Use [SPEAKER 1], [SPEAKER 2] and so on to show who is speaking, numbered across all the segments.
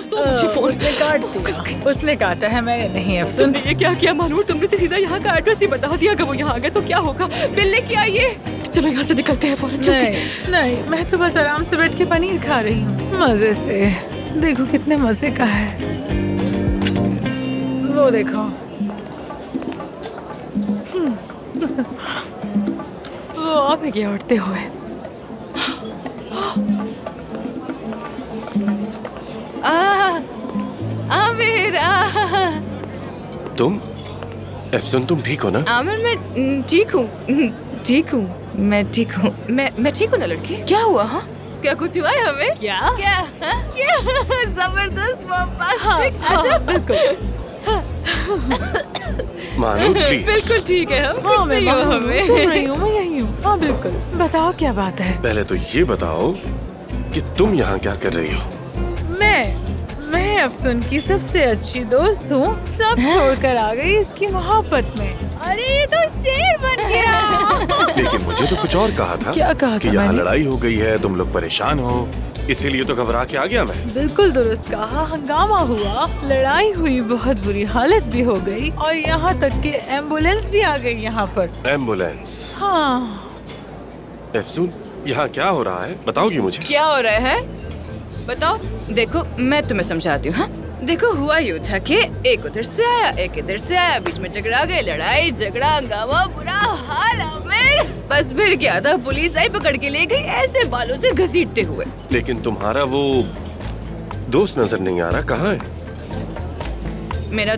[SPEAKER 1] दो मुझे फोन।
[SPEAKER 2] उसने काट दिया। उसने काटा है, मैंने नहीं। अफसुन
[SPEAKER 1] तुमने ये क्या किया मानूर? तुमने से सीधा यहाँ का एड्रेस ही बता दिया। अगर वो यहाँ आ गए तो क्या होगा? बिल लेके आइए। चलो यहाँ से निकलते हैं फौरन।
[SPEAKER 2] नहीं नहीं, मैं तो बस आराम से बैठ के पनीर खा रही हूँ मजे से। देखो कितने मजे का है, वो देखो।
[SPEAKER 1] वो आप ही क्या उठते हुए। आमिर,
[SPEAKER 3] तुम अफसुन, तुम ठीक हो ना?
[SPEAKER 1] आमिर मैं ठीक हूँ, ठीक हूँ, मैं ठीक हूँ। मैं ठीक हूँ ना लड़की? क्या हुआ? हाँ क्या कुछ हुआ है हमें? क्या क्या क्या? जबरदस्त बम्बास्टिक। अच्छा बिल्कुल
[SPEAKER 3] मानूर प्लीज।
[SPEAKER 1] बिल्कुल ठीक है हम।
[SPEAKER 2] हाँ,
[SPEAKER 1] कुछ
[SPEAKER 2] मैं
[SPEAKER 1] नहीं हुआ
[SPEAKER 2] सुन
[SPEAKER 1] हमें।
[SPEAKER 2] रही हूँ, मैं यही हूँ। हाँ बिल्कुल, बताओ क्या बात है।
[SPEAKER 3] पहले तो ये बताओ कि तुम यहाँ क्या कर रही हो?
[SPEAKER 2] मैं अफसुन की सबसे अच्छी दोस्त हूँ। सब छोड़कर आ गई इसकी मोहब्बत में। अरे ये तो शेर बन गया।
[SPEAKER 3] लेकिन मुझे तो कुछ और कहा था।
[SPEAKER 2] क्या कहा
[SPEAKER 3] कि
[SPEAKER 2] था
[SPEAKER 3] यहाँ
[SPEAKER 2] मैंने?
[SPEAKER 3] लड़ाई हो गई है, तुम लोग परेशान हो, इसीलिए तो घबरा के आ गया मैं।
[SPEAKER 2] बिल्कुल दुरुस्त कहा। हंगामा हुआ, लड़ाई हुई, बहुत बुरी हालत भी हो गई और यहाँ तक कि एम्बुलेंस भी आ गई यहाँ पर।
[SPEAKER 3] एम्बुलेंस?
[SPEAKER 2] हाँ।
[SPEAKER 3] अफसुन, यहाँ क्या हो रहा है, बताओगी मुझे?
[SPEAKER 1] क्या हो रहा है बताओ। देखो मैं तुम्हें समझाती हूँ। हाँ देखो हुआ यूँ था कि एक उधर से आया, एक इधर से आया, बीच में टकरा गए, लड़ाई झगड़ा हंगामा, बुरा हाल। आमिर बस फिर क्या था, पुलिस आई, पकड़ के ले गई ऐसे बालों से घसीटते हुए।
[SPEAKER 3] लेकिन तुम्हारा वो दोस्त नजर नहीं आ रहा, कहाँ है?
[SPEAKER 1] मेरा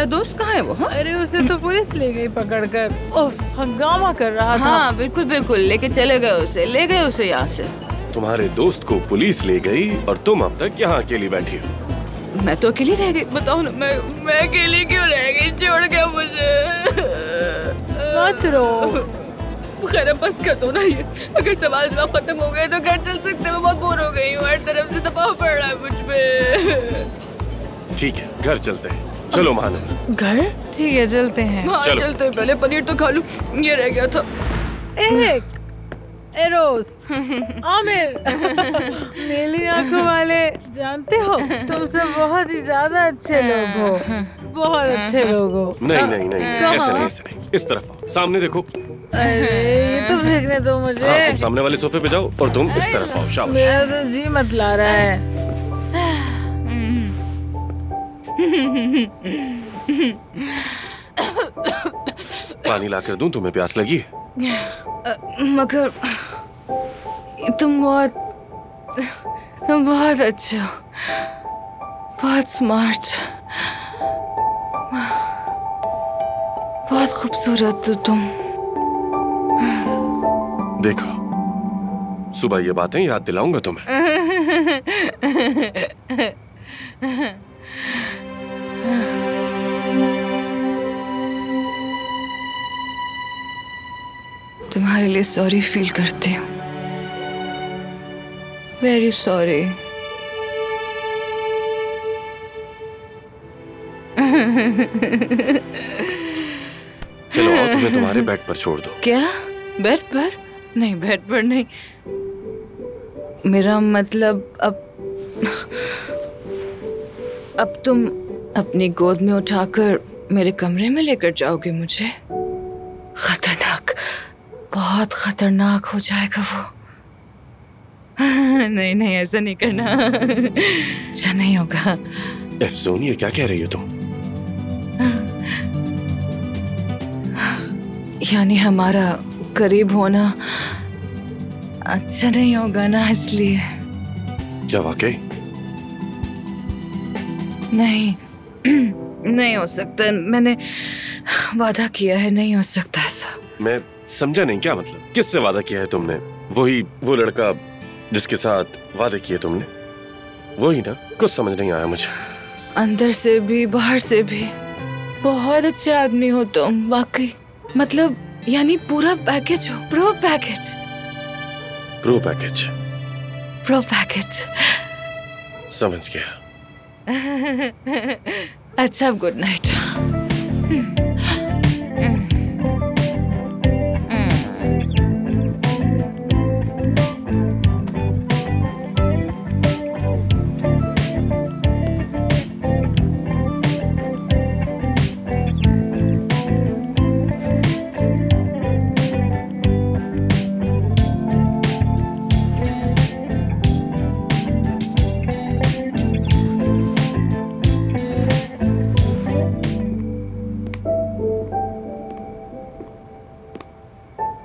[SPEAKER 1] दोस्त कहाँ है वो? हाँ
[SPEAKER 2] अरे उसे तो पुलिस ले गई पकड़कर। उफ, हंगामा कर रहा था।
[SPEAKER 1] हाँ बिल्कुल बिल्कुल, लेके चले गए उसे, ले गए उसे यहाँ से।
[SPEAKER 3] तुम्हारे दोस्त को पुलिस ले गई और तुम अब तक यहाँ अकेली बैठी हो।
[SPEAKER 1] मैं तो अकेली रह गई। बताओ ना, मैं अकेली क्यों रह गई? छोड़ के मुझे।
[SPEAKER 2] मत रो।
[SPEAKER 1] खैर अब बस कर दो ना ये। अगर सवाल जवाब खत्म हो गए तो घर चल सकते। मैं बहुत बोर हो गई हूँ, हर तरफ से दबाव पड़ रहा है मुझ पे।
[SPEAKER 3] ठीक है, घर चलते हैं। चलो मानव।
[SPEAKER 2] घर? ठीक है चलते हैं।
[SPEAKER 1] हाँ
[SPEAKER 3] चलो।
[SPEAKER 1] चलते हैं, पहले पनीर तो खा लूं, ये रह गया था।
[SPEAKER 2] एरिक, एरोस, आमिर, नीली आंखों वाले, जानते हो तुम सब बहुत ही ज्यादा अच्छे लोग हो, बहुत अच्छे लोग हो।
[SPEAKER 3] नहीं नहीं नहीं,
[SPEAKER 2] कहाँ?
[SPEAKER 3] ऐसे नहीं, ऐसे नहीं, इस तरफ आओ, सामने देखो।
[SPEAKER 2] अरे ये तो फेंकने दो मुझे।
[SPEAKER 3] हाँ, तुम सामने वाले सोफे पे जाओ और तुम इस तरफ आओ, शाबाश।
[SPEAKER 2] मेरा तो जी मत ला रहा है।
[SPEAKER 3] पानी ला कर दूं, तुम्हें प्यास लगी?
[SPEAKER 1] मगर तुम बहुत अच्छे हो, बहुत स्मार्ट, बहुत खूबसूरत हो तुम।
[SPEAKER 3] देखो, सुबह ये बातें याद दिलाऊंगा तुम्हें।
[SPEAKER 1] तुम्हारे लिए सॉरी फील करती हूँ, वेरी सॉरी।
[SPEAKER 3] चलो आओ, तुम्हें तुम्हारे बेड पर छोड़ दो।
[SPEAKER 1] क्या? बेड पर? नहीं, बेड पर नहीं। मेरा मतलब अब तुम अपनी गोद में उठाकर मेरे कमरे में लेकर जाओगे मुझे? खतरनाक, बहुत खतरनाक हो जाएगा वो। नहीं नहीं, ऐसा नहीं करना, अच्छा नहीं होगा।
[SPEAKER 3] अफसून, ये क्या कह रही हो तुम?
[SPEAKER 1] यानी हमारा करीब होना अच्छा नहीं होगा ना, इसलिए।
[SPEAKER 3] क्या वाकई?
[SPEAKER 1] नहीं नहीं हो सकता, मैंने वादा किया है, नहीं हो सकता ऐसा।
[SPEAKER 3] मैं समझा नहीं, क्या मतलब? किससे वादा किया है तुमने? वो लड़का जिसके साथ वादे किए तुमने, वही ना? कुछ समझ नहीं आया मुझे।
[SPEAKER 1] अंदर से भी बाहर से भी बहुत अच्छे आदमी हो तुम, वाकई। मतलब यानी पूरा पैकेज हो, pro package.
[SPEAKER 3] Pro package?
[SPEAKER 1] Pro package.
[SPEAKER 3] समझ गया।
[SPEAKER 1] अच्छा, गुड नाइट।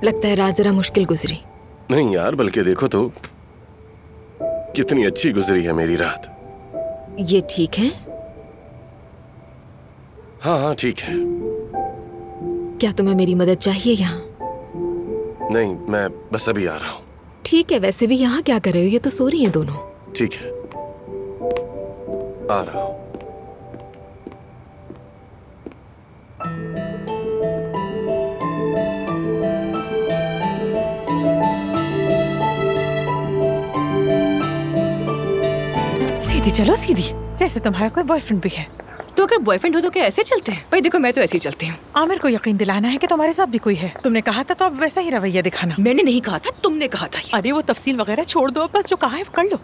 [SPEAKER 4] लगता है रात जरा मुश्किल गुजरी।
[SPEAKER 3] नहीं यार, बल्कि देखो तो कितनी अच्छी गुजरी है मेरी रात।
[SPEAKER 4] ये ठीक है?
[SPEAKER 3] हाँ हाँ ठीक है।
[SPEAKER 4] क्या तुम्हें मेरी मदद चाहिए यहाँ?
[SPEAKER 3] नहीं, मैं बस अभी आ रहा हूँ।
[SPEAKER 4] ठीक है, वैसे भी यहाँ क्या कर रहे हो? ये तो सो रही हैं दोनों।
[SPEAKER 3] ठीक है, आ रहा हूँ।
[SPEAKER 2] सीधी चलो, सीधी, जैसे तुम्हारा कोई बॉयफ्रेंड भी है।
[SPEAKER 1] तो अगर बॉयफ्रेंड हो तो क्या ऐसे चलते हैं? भाई देखो, मैं तो ऐसे ही चलती हूँ।
[SPEAKER 2] आमिर को यकीन दिलाना है कि तुम्हारे साथ भी कोई है। तुमने कहा था तो अब वैसा ही रवैया दिखाना।
[SPEAKER 1] मैंने नहीं कहा था, तुमने कहा था।
[SPEAKER 2] अरे वो तफसील वगैरह छोड़ दो, बस जो कहा है वो कर लो।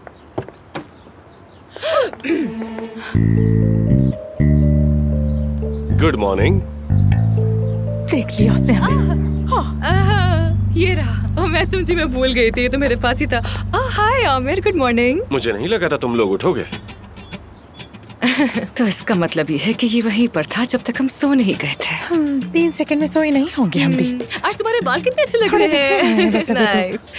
[SPEAKER 3] Good morning.
[SPEAKER 2] देख लिया उसने हमें।
[SPEAKER 1] ये रहा। मैं समझी, मैं भूल गई थी, ये तो मेरे पास ही था। हाय आमिर, गुड मॉर्निंग।
[SPEAKER 3] मुझे नहीं लगा था तुम लोग उठोगे।
[SPEAKER 1] तो इसका मतलब ये है कि ये वहीं पर था जब तक हम सो नहीं गए थे।
[SPEAKER 2] 3 सेकंड में सोए नहीं होंगे हम भी।
[SPEAKER 1] आज तुम्हारे बाल कितने अच्छे लग
[SPEAKER 2] थोड़े
[SPEAKER 1] रहे
[SPEAKER 2] दिख रहे हैं, बस अभी तो।
[SPEAKER 1] Nice.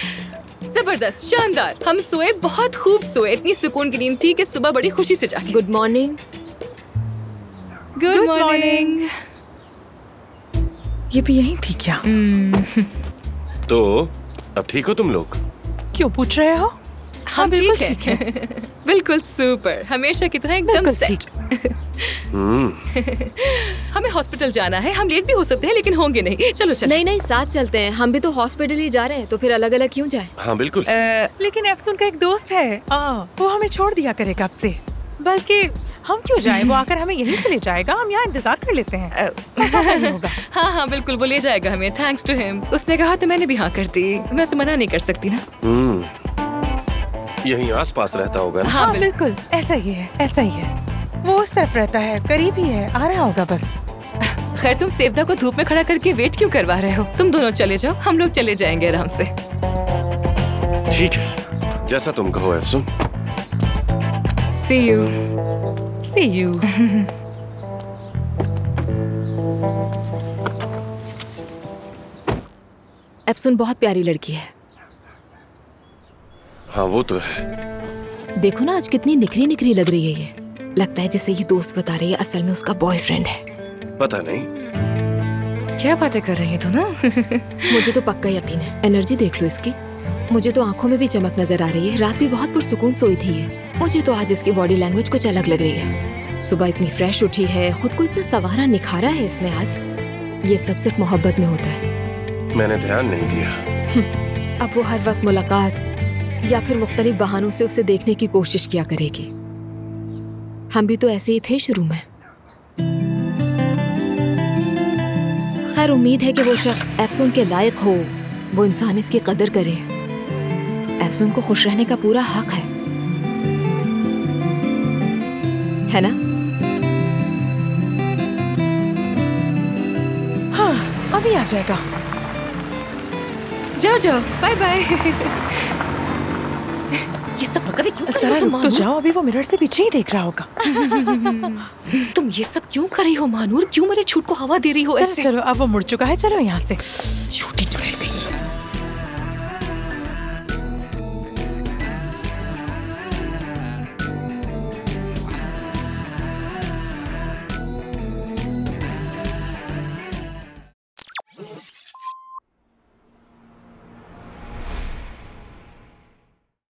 [SPEAKER 1] जबरदस्त, शानदार। हम सोए, बहुत खूब सोए। इतनी सुकून की नींद थी कि सुबह बड़ी खुशी से जागी।
[SPEAKER 4] Good morning.
[SPEAKER 1] Good morning.
[SPEAKER 2] ये भी यही थी क्या?
[SPEAKER 3] तो अब ठीक हो तुम लोग?
[SPEAKER 2] क्यों पूछ रहे हो?
[SPEAKER 1] हम
[SPEAKER 2] बिल्कुल
[SPEAKER 1] ठीक है। बिल्कुल सुपर, हमेशा की तरह एकदम
[SPEAKER 2] बिल्कुल
[SPEAKER 1] सेट।
[SPEAKER 3] हम्म।
[SPEAKER 1] हमें हॉस्पिटल जाना है। हम लेट भी हो सकते हैं लेकिन होंगे नहीं। चलो चलो।
[SPEAKER 4] नहीं नहीं, साथ चलते हैं। हम भी तो हॉस्पिटल ही जा रहे हैं, तो फिर अलग अलग क्यों जाए?
[SPEAKER 3] हाँ बिल्कुल।
[SPEAKER 2] लेकिन अफसून का एक दोस्त है, वो हमें छोड़ दिया करेगा अब से। बल्कि हम क्यों जाएं? वो आकर हमें यहीं से ले जाएगा। हम यहाँ इंतजार कर लेते हैं। ऐसा नहीं होगा।
[SPEAKER 1] हाँ हाँ बिल्कुल, वो ले जाएगा हमें। Thanks to him. उसने कहा तो मैंने भी हाँ कर दी। मैं उसे मना नहीं कर सकती ना।
[SPEAKER 3] यहीं आसपास रहता होगा ना?
[SPEAKER 2] हाँ बिल्कुल, ऐसा ही है, ऐसा ही है। वो उस तरफ रहता है, करीब ही है, आ रहा होगा बस।
[SPEAKER 1] खैर, तुम सेवदा को धूप में खड़ा करके वेट क्यों करवा रहे हो? तुम दोनों चले जाओ, हम लोग चले जाएंगे आराम से।
[SPEAKER 3] ठीक है, जैसा तुम कहो अफसून।
[SPEAKER 1] See you.
[SPEAKER 2] See you.
[SPEAKER 4] अफसून बहुत प्यारी लड़की है।
[SPEAKER 3] हाँ वो तो है।
[SPEAKER 4] देखो ना, आज कितनी निखरी निखरी लग रही है ये। लगता है जैसे ये दोस्त बता रही है, असल में उसका बॉयफ्रेंड है।
[SPEAKER 3] पता नहीं
[SPEAKER 1] क्या बातें कर रही हो ना?
[SPEAKER 4] मुझे तो पक्का यकीन है। एनर्जी देख लो इसकी। मुझे तो आंखों में भी चमक नजर आ रही है। रात भी बहुत पुरसुकून सोई थी ये। मुझे तो आज इसकी बॉडी लैंग्वेज कुछ अलग लग रही है। सुबह इतनी फ्रेश उठी है, खुद को इतना संवारा निखारा है इसने आज। ये सब सिर्फ मोहब्बत में होता है।
[SPEAKER 3] मैंने ध्यान नहीं दिया।
[SPEAKER 4] अब वो हर वक्त मुलाकात या फिर मुख्तलिफ बहानों से उसे देखने की कोशिश किया करेगी। हम भी तो ऐसे ही थे शुरू में। खैर, उम्मीद है कि वो शख्स अफसून के लायक हो, वो इंसान इसकी कदर करे। अफसून को खुश रहने का पूरा हक है ना?
[SPEAKER 2] हाँ, अभी आ जाएगा।
[SPEAKER 1] जाओ जाओ, बाय बाय। ये सब हरकतें क्यों कर रही हो तुम?
[SPEAKER 2] तो जाओ, अभी वो मिरर से पीछे ही देख रहा होगा।
[SPEAKER 1] तुम ये सब क्यों कर रही हो मानूर? क्यों मेरे झूठ को हवा दे रही हो ऐसे?
[SPEAKER 2] चलो, अब वो मुड़ चुका है, चलो यहाँ से।
[SPEAKER 1] झूठी चुड़ैल।